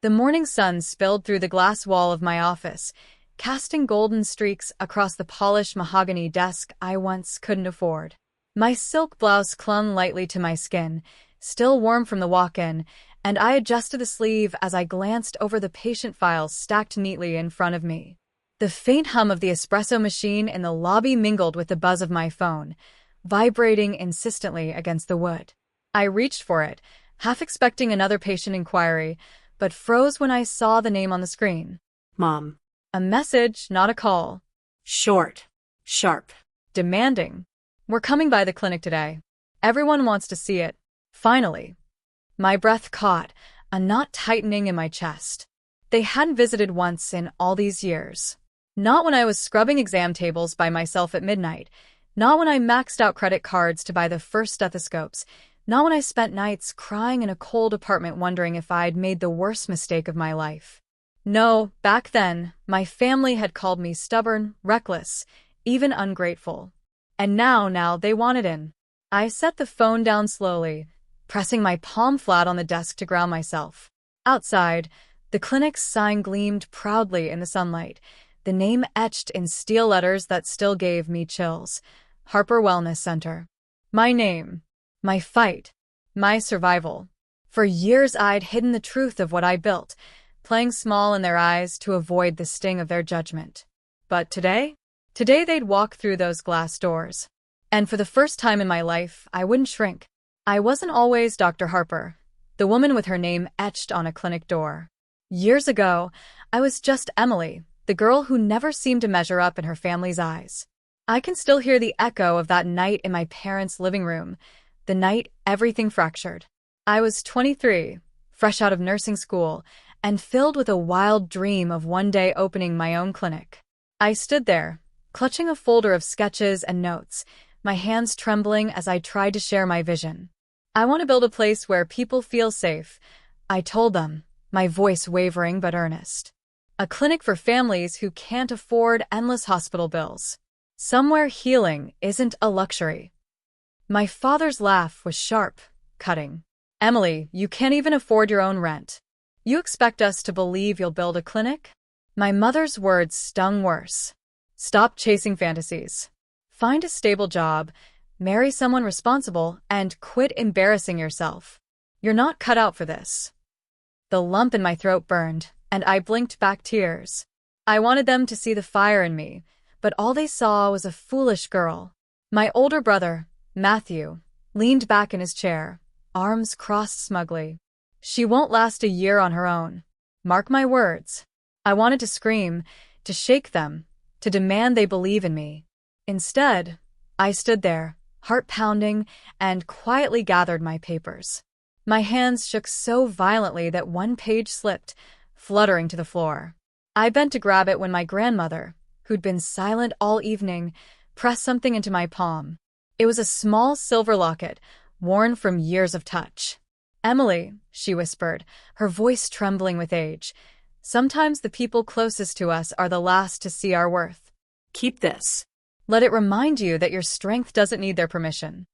The morning sun spilled through the glass wall of my office, casting golden streaks across the polished mahogany desk I once couldn't afford. My silk blouse clung lightly to my skin, still warm from the walk-in, and I adjusted the sleeve as I glanced over the patient files stacked neatly in front of me. The faint hum of the espresso machine in the lobby mingled with the buzz of my phone, vibrating insistently against the wood. I reached for it, half expecting another patient inquiry, but froze when I saw the name on the screen. Mom. A message, not a call. Short. Sharp. Demanding. We're coming by the clinic today. Everyone wants to see it. Finally. My breath caught, a knot tightening in my chest. They hadn't visited once in all these years. Not when I was scrubbing exam tables by myself at midnight. Not when I maxed out credit cards to buy the first stethoscopes. Not when I spent nights crying in a cold apartment wondering if I'd made the worst mistake of my life. No, back then, my family had called me stubborn, reckless, even ungrateful. And now they wanted in. I set the phone down slowly, pressing my palm flat on the desk to ground myself. Outside, the clinic's sign gleamed proudly in the sunlight, the name etched in steel letters that still gave me chills. Harper Wellness Center. My name. My fight. My survival. For years I'd hidden the truth of what I built, playing small in their eyes to avoid the sting of their judgment. But today they'd walk through those glass doors. And for the first time in my life, I wouldn't shrink. I wasn't always Dr. Harper, the woman with her name etched on a clinic door. Years ago, I was just Emily, the girl who never seemed to measure up in her family's eyes. I can still hear the echo of that night in my parents' living room, the night everything fractured. I was 23, fresh out of nursing school, and filled with a wild dream of one day opening my own clinic. I stood there, clutching a folder of sketches and notes, my hands trembling as I tried to share my vision. I want to build a place where people feel safe, I told them, my voice wavering but earnest. A clinic for families who can't afford endless hospital bills. Somewhere healing isn't a luxury. My father's laugh was sharp, cutting. Emily, you can't even afford your own rent. You expect us to believe you'll build a clinic? My mother's words stung worse. Stop chasing fantasies. Find a stable job, marry someone responsible, and quit embarrassing yourself. You're not cut out for this. The lump in my throat burned, and I blinked back tears. I wanted them to see the fire in me, but all they saw was a foolish girl. My older brother, Matthew, leaned back in his chair, arms crossed smugly. She won't last a year on her own. Mark my words. I wanted to scream, to shake them, to demand they believe in me. Instead, I stood there, heart pounding, and quietly gathered my papers. My hands shook so violently that one page slipped, fluttering to the floor. I bent to grab it when my grandmother, who'd been silent all evening, pressed something into my palm. It was a small silver locket, worn from years of touch. Emily, she whispered, her voice trembling with age. Sometimes the people closest to us are the last to see our worth. Keep this. Let it remind you that your strength doesn't need their permission.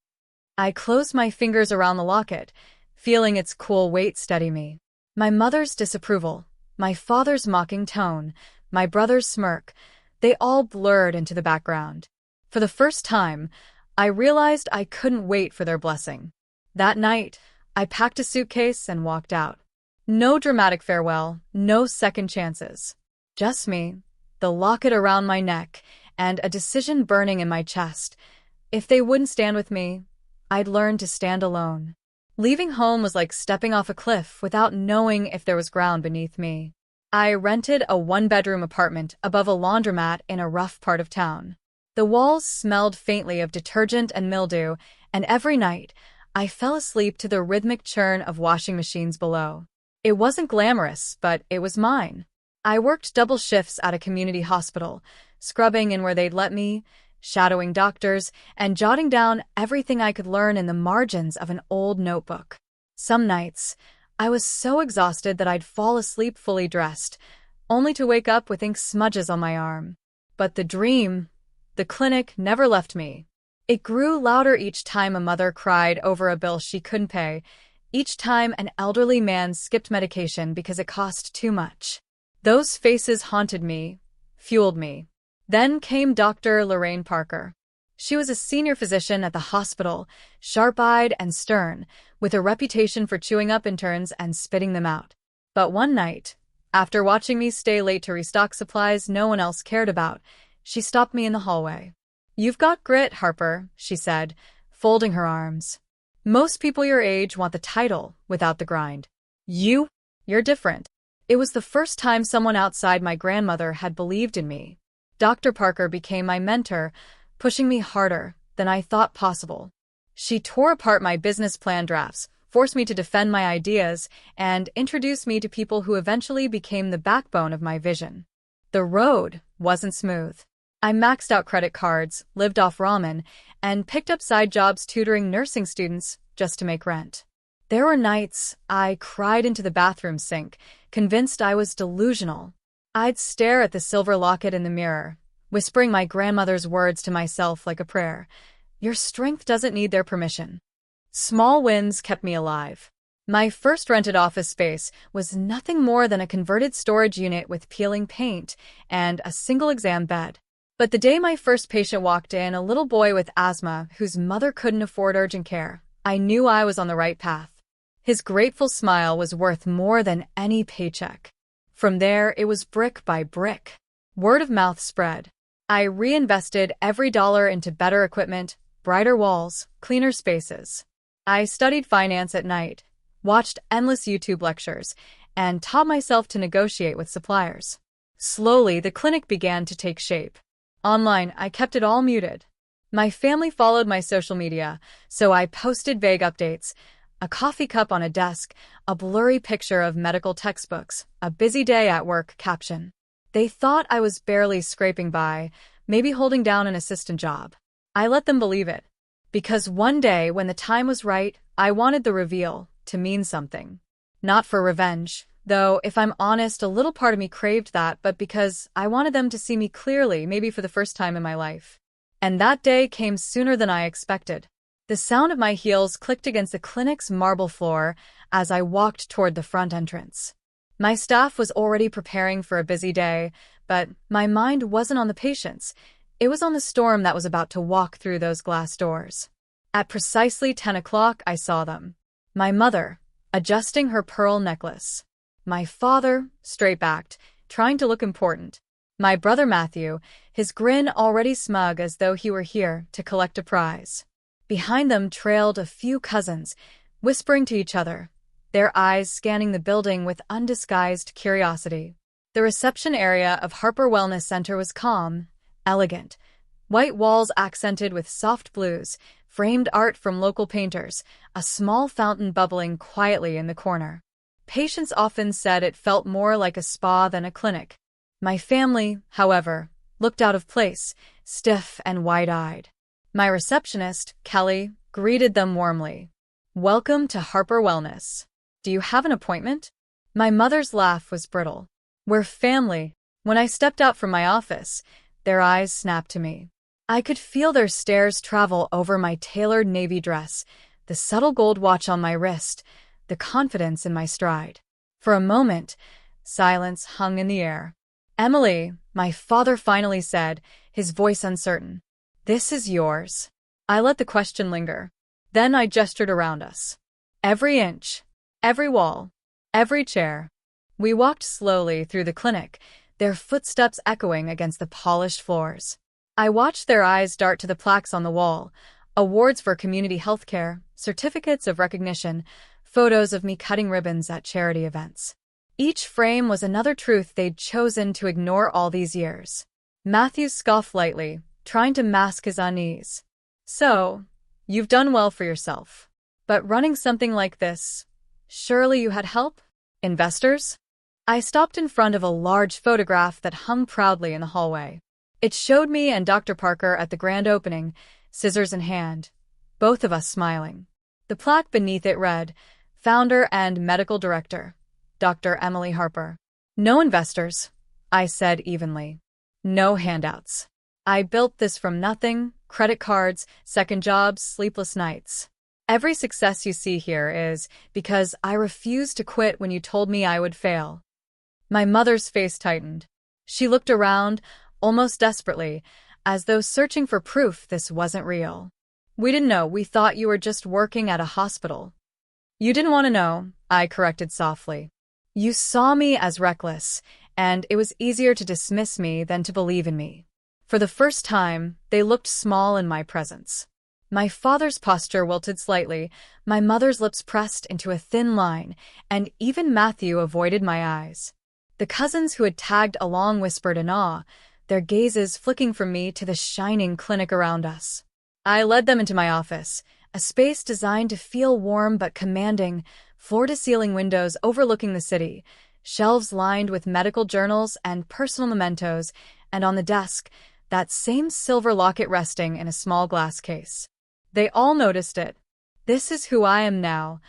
I closed my fingers around the locket, feeling its cool weight steady me. My mother's disapproval, my father's mocking tone, my brother's smirk, they all blurred into the background. For the first time, I realized I couldn't wait for their blessing. That night, I packed a suitcase and walked out. No dramatic farewell, no second chances. Just me, the locket around my neck, and a decision burning in my chest. If they wouldn't stand with me, I'd learn to stand alone. Leaving home was like stepping off a cliff without knowing if there was ground beneath me. I rented a one-bedroom apartment above a laundromat in a rough part of town. The walls smelled faintly of detergent and mildew, and every night, I fell asleep to the rhythmic churn of washing machines below. It wasn't glamorous, but it was mine. I worked double shifts at a community hospital, scrubbing in where they'd let me, shadowing doctors, and jotting down everything I could learn in the margins of an old notebook. Some nights, I was so exhausted that I'd fall asleep fully dressed, only to wake up with ink smudges on my arm. But the dream, the clinic, never left me. It grew louder each time a mother cried over a bill she couldn't pay, Each time an elderly man skipped medication because it cost too much. Those faces haunted me, fueled me. Then came Dr. Lorraine Parker. She was a senior physician at the hospital, sharp-eyed and stern, with a reputation for chewing up interns and spitting them out. But one night, after watching me stay late to restock supplies no one else cared about, she stopped me in the hallway. "You've got grit, Harper," she said, folding her arms. "Most people your age want the title without the grind. You're different." It was the first time someone outside my grandmother had believed in me. Dr. Parker became my mentor, pushing me harder than I thought possible. She tore apart my business plan drafts, forced me to defend my ideas, and introduced me to people who eventually became the backbone of my vision. The road wasn't smooth. I maxed out credit cards, lived off ramen, and picked up side jobs tutoring nursing students just to make rent. There were nights I cried into the bathroom sink, convinced I was delusional. I'd stare at the silver locket in the mirror, whispering my grandmother's words to myself like a prayer. "Your strength doesn't need their permission." Small wins kept me alive. My first rented office space was nothing more than a converted storage unit with peeling paint and a single exam bed. But the day my first patient walked in, a little boy with asthma whose mother couldn't afford urgent care, I knew I was on the right path. His grateful smile was worth more than any paycheck. From there, it was brick by brick. Word of mouth spread. I reinvested every dollar into better equipment, brighter walls, cleaner spaces. I studied finance at night, watched endless YouTube lectures, and taught myself to negotiate with suppliers. Slowly, the clinic began to take shape. Online, I kept it all muted. My family followed my social media, so I posted vague updates. A coffee cup on a desk, a blurry picture of medical textbooks, a busy day at work caption. They thought I was barely scraping by, maybe holding down an assistant job. I let them believe it. Because one day, when the time was right, I wanted the reveal to mean something. Not for revenge, though if I'm honest, a little part of me craved that, but because I wanted them to see me clearly, maybe for the first time in my life. And that day came sooner than I expected. The sound of my heels clicked against the clinic's marble floor as I walked toward the front entrance. My staff was already preparing for a busy day, but my mind wasn't on the patients. It was on the storm that was about to walk through those glass doors. At precisely 10 o'clock, I saw them. My mother, adjusting her pearl necklace. My father, straight-backed, trying to look important. My brother Matthew, his grin already smug as though he were here to collect a prize. Behind them trailed a few cousins, whispering to each other, their eyes scanning the building with undisguised curiosity. The reception area of Harper Wellness Center was calm, elegant. White walls accented with soft blues, framed art from local painters, a small fountain bubbling quietly in the corner. Patients often said it felt more like a spa than a clinic. My family, however, looked out of place, stiff and wide-eyed. My receptionist, Kelly, greeted them warmly. "Welcome to Harper Wellness. Do you have an appointment?" My mother's laugh was brittle. "We're family." When I stepped out from my office, their eyes snapped to me. I could feel their stares travel over my tailored navy dress, the subtle gold watch on my wrist, the confidence in my stride. For a moment, silence hung in the air. "Emily," my father finally said, his voice uncertain. "This is yours." I let the question linger. Then I gestured around us. Every inch, every wall, every chair. We walked slowly through the clinic, their footsteps echoing against the polished floors. I watched their eyes dart to the plaques on the wall, awards for community healthcare, certificates of recognition, photos of me cutting ribbons at charity events. Each frame was another truth they'd chosen to ignore all these years. Matthew scoffed lightly, trying to mask his unease. "So, you've done well for yourself. But running something like this, surely you had help? Investors?" I stopped in front of a large photograph that hung proudly in the hallway. It showed me and Dr. Parker at the grand opening, scissors in hand, both of us smiling. The plaque beneath it read, "Founder and Medical Director, Dr. Emily Harper." "No investors," I said evenly. "No handouts. I built this from nothing, credit cards, second jobs, sleepless nights. Every success you see here is because I refused to quit when you told me I would fail. My mother's face tightened. She looked around, almost desperately, as though searching for proof this wasn't real. We didn't know. We thought you were just working at a hospital. You didn't want to know, I corrected softly. You saw me as reckless, and it was easier to dismiss me than to believe in me. For the first time, they looked small in my presence. My father's posture wilted slightly, my mother's lips pressed into a thin line, and even Matthew avoided my eyes. The cousins who had tagged along whispered in awe, their gazes flicking from me to the shining clinic around us. I led them into my office, a space designed to feel warm but commanding, floor-to-ceiling windows overlooking the city, shelves lined with medical journals and personal mementos, and on the desk, that same silver locket resting in a small glass case. They all noticed it. "This is who I am now,"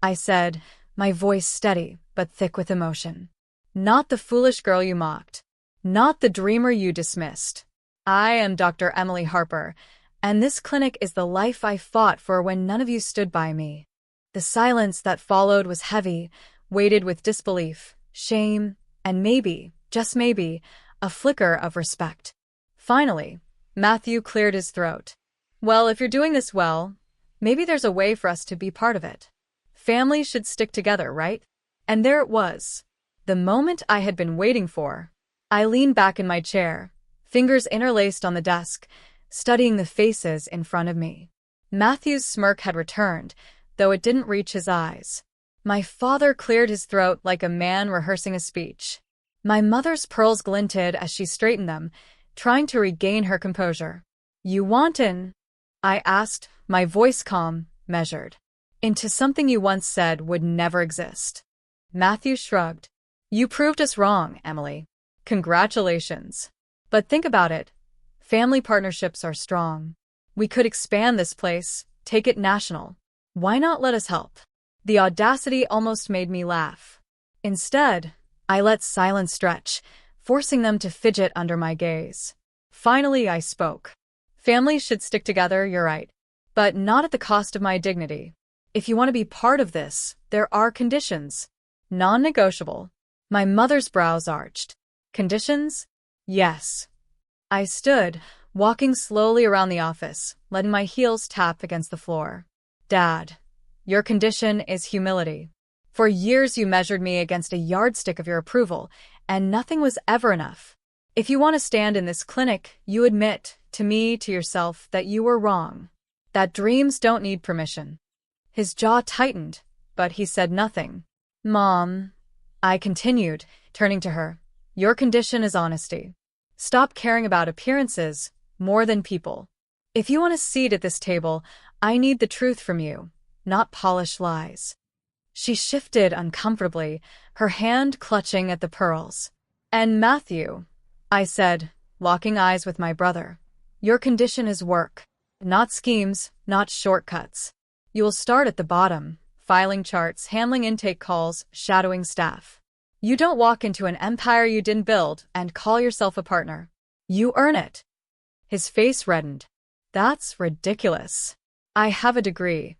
I said, my voice steady but thick with emotion. "Not the foolish girl you mocked. Not the dreamer you dismissed. I am Dr. Emily Harper, and this clinic is the life I fought for when none of you stood by me." The silence that followed was heavy, weighted with disbelief, shame, and maybe, just maybe, a flicker of respect. Finally, Matthew cleared his throat. "Well, if you're doing this well, maybe there's a way for us to be part of it. Families should stick together, right?" And there it was, the moment I had been waiting for. I leaned back in my chair, fingers interlaced on the desk, studying the faces in front of me. Matthew's smirk had returned, though it didn't reach his eyes. My father cleared his throat like a man rehearsing a speech. My mother's pearls glinted as she straightened them, trying to regain her composure. "You want in?" I asked, my voice calm, measured. "Into something you once said would never exist." Matthew shrugged. "You proved us wrong, Emily. Congratulations. But think about it. Family partnerships are strong. We could expand this place, take it national. Why not let us help?" The audacity almost made me laugh. Instead, I let silence stretch, forcing them to fidget under my gaze. Finally, I spoke. "Families should stick together, you're right. But not at the cost of my dignity. If you want to be part of this, there are conditions. Non-negotiable." My mother's brows arched. "Conditions?" "Yes." I stood, walking slowly around the office, letting my heels tap against the floor. "Dad, your condition is humility. For years you measured me against a yardstick of your approval, and nothing was ever enough. If you want to stand in this clinic, you admit, to me, to yourself, that you were wrong. That dreams don't need permission." His jaw tightened, but he said nothing. "Mom," I continued, turning to her, "your condition is honesty. Stop caring about appearances more than people. If you want a seat at this table, I need the truth from you, not polished lies." She shifted uncomfortably, her hand clutching at the pearls. "And Matthew," I said, locking eyes with my brother, "your condition is work. Not schemes, not shortcuts. You will start at the bottom, filing charts, handling intake calls, shadowing staff. You don't walk into an empire you didn't build and call yourself a partner. You earn it." His face reddened. "That's ridiculous. I have a degree."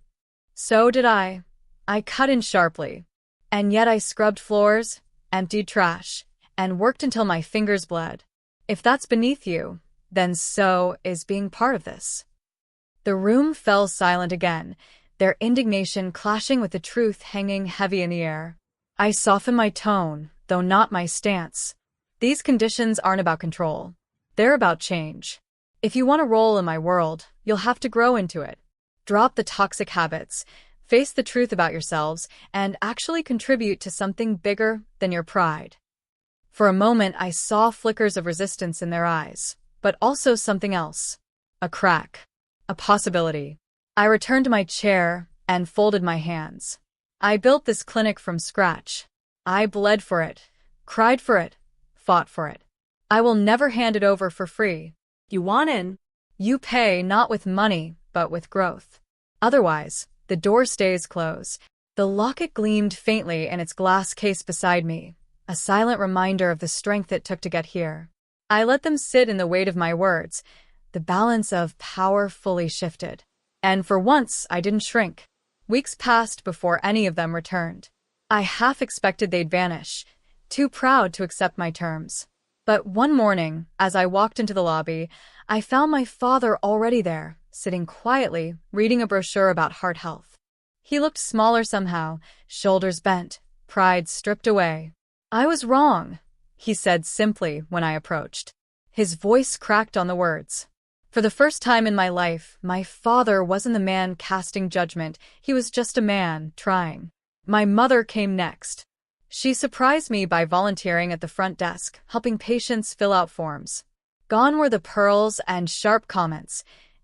"So did I." I cut in sharply. "And yet I scrubbed floors, emptied trash, and worked until my fingers bled. If that's beneath you, then so is being part of this." The room fell silent again, their indignation clashing with the truth hanging heavy in the air. I softened my tone, though not my stance. "These conditions aren't about control. They're about change. If you want a role in my world, you'll have to grow into it. Drop the toxic habits, face the truth about yourselves, and actually contribute to something bigger than your pride." For a moment, I saw flickers of resistance in their eyes, but also something else. A crack. A possibility. I returned to my chair and folded my hands. I built this clinic from scratch. I bled for it, cried for it, fought for it. I will never hand it over for free. You want in? You pay not with money, but with growth. Otherwise, the door stays closed. The locket gleamed faintly in its glass case beside me, a silent reminder of the strength it took to get here. I let them sit in the weight of my words. The balance of power fully shifted. And for once, I didn't shrink. Weeks passed before any of them returned. I half expected they'd vanish, too proud to accept my terms. But one morning, as I walked into the lobby, I found my father already there, sitting quietly, reading a brochure about heart health. He looked smaller somehow, shoulders bent, pride stripped away. "I was wrong," he said simply when I approached. His voice cracked on the words. For the first time in my life, my father wasn't the man casting judgment, he was just a man trying. My mother came next. She surprised me by volunteering at the front desk, helping patients fill out forms. Gone were the pearls and sharp comments.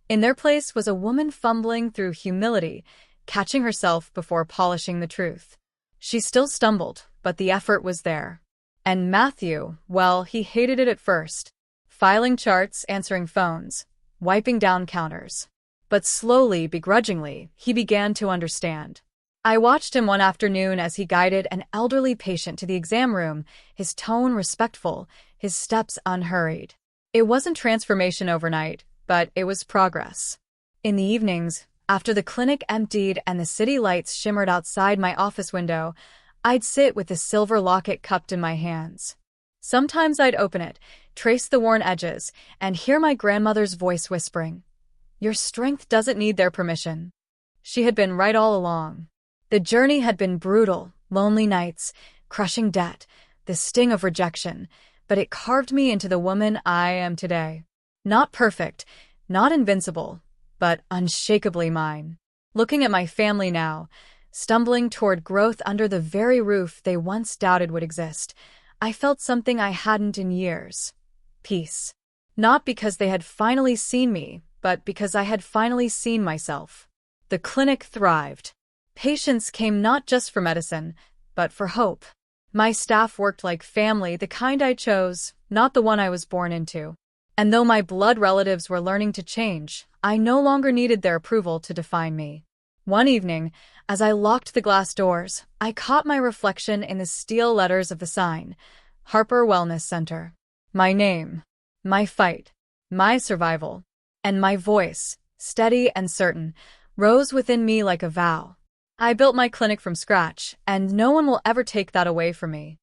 In their place was a woman fumbling through humility, catching herself before polishing the truth. She still stumbled, but the effort was there. And Matthew, well, he hated it at first. Filing charts, answering phones, wiping down counters. But slowly, begrudgingly, he began to understand. I watched him one afternoon as he guided an elderly patient to the exam room, his tone respectful, his steps unhurried. It wasn't transformation overnight, but it was progress. In the evenings, after the clinic emptied and the city lights shimmered outside my office window, I'd sit with the silver locket cupped in my hands. Sometimes I'd open it, trace the worn edges, and hear my grandmother's voice whispering, "Your strength doesn't need their permission." She had been right all along. The journey had been brutal, lonely nights, crushing debt, the sting of rejection, but it carved me into the woman I am today. Not perfect, not invincible, but unshakably mine. Looking at my family now, stumbling toward growth under the very roof they once doubted would exist, I felt something I hadn't in years. Peace. Not because they had finally seen me, but because I had finally seen myself. The clinic thrived. Patients came not just for medicine, but for hope. My staff worked like family, the kind I chose, not the one I was born into. And though my blood relatives were learning to change, I no longer needed their approval to define me. One evening, as I locked the glass doors, I caught my reflection in the steel letters of the sign, Harper Wellness Center. My name, my fight, my survival, and my voice, steady and certain, rose within me like a vow. I built my clinic from scratch, and no one will ever take that away from me.